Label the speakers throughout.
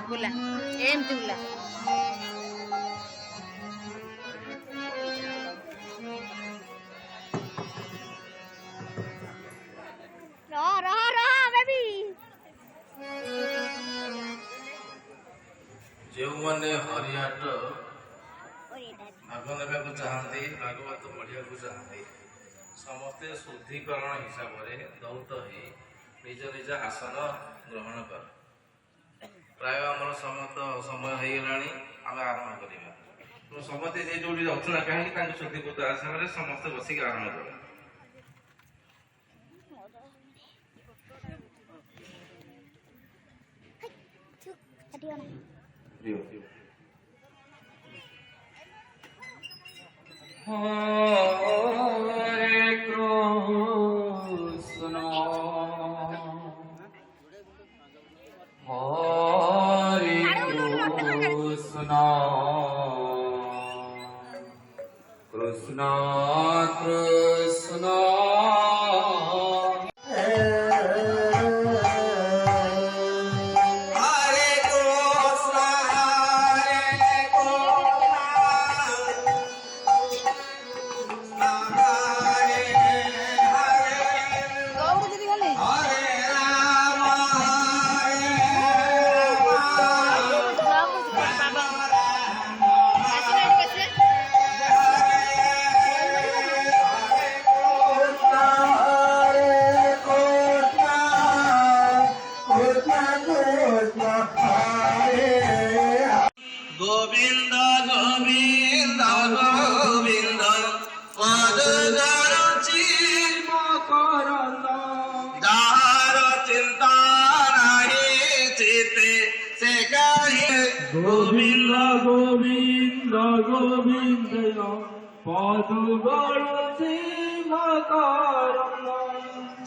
Speaker 1: बोला एमती बोला
Speaker 2: जो मैंने हरिहाट भाग ना चाहती भागवत पढ़ा चाहती समस्ते शुद्धिकरण हिसाब से दौत हो निज निज आसन ग्रहण कर प्राय आम समस्त समय हो गला आम आरंभ करवा समस्ते जो अच्छे ना कहीं शुद्धिकृत आसन में समस्ते बसिक आरंभ कर
Speaker 3: Hare Krishna Hare Krishna Krishna Krishna
Speaker 2: Govind Govind Govind पद जार चिंता नहीं चिते से कहे
Speaker 3: गोविंद गोविंद गोविंद पद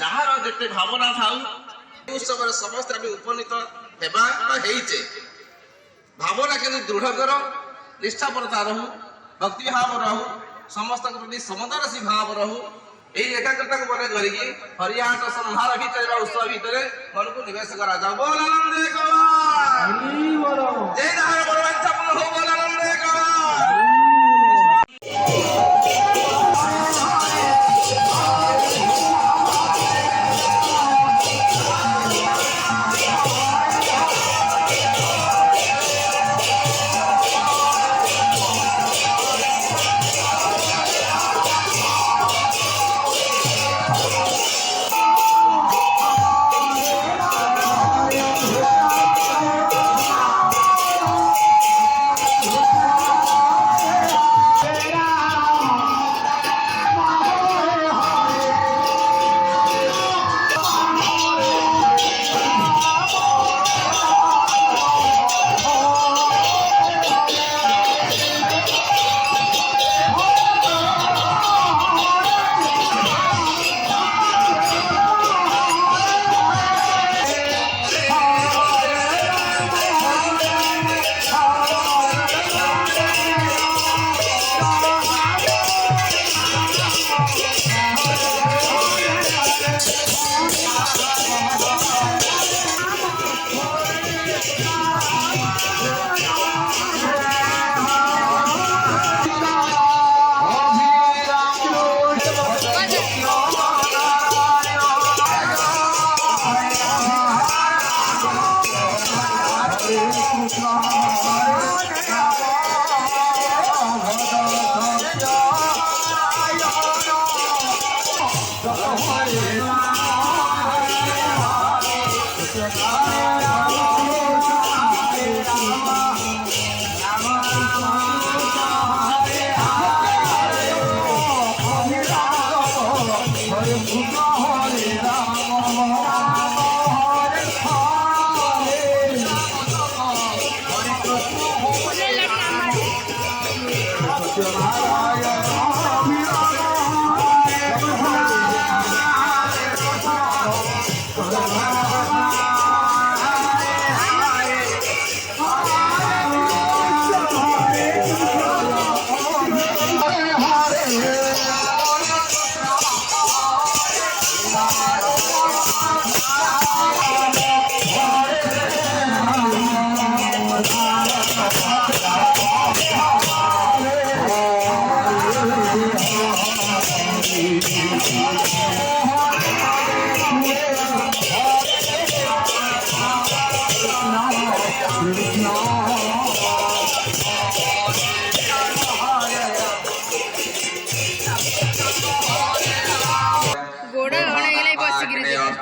Speaker 2: जार जिते भावना था उत्सव समस्त उपनीत होइचे भावना के दृढ़ कर निष्ठापरता रहू भक्ति भाव रहू समस्त प्रति समदर्शी भाव रहू यही एकाग्रता को मन करके हरिहाट संहार भितर उत्सव भितर मन को निवेश करा जाओ बोल आनंद जय नारायण बड़वांचा हो बोल आनंद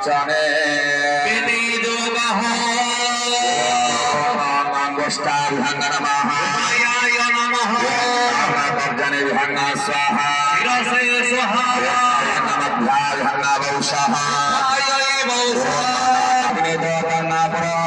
Speaker 1: अर्चने
Speaker 2: विनियोगः
Speaker 1: अंगुष्ठाभ्यंग नमः
Speaker 2: आयाय नमः
Speaker 1: कर्जनेभ्यंग स्वाहा
Speaker 2: शिरसे स्वाहा
Speaker 1: नमभ्याभ्यंग वौषः
Speaker 2: आयाय वौषः
Speaker 1: अग्निदेवतानापुरः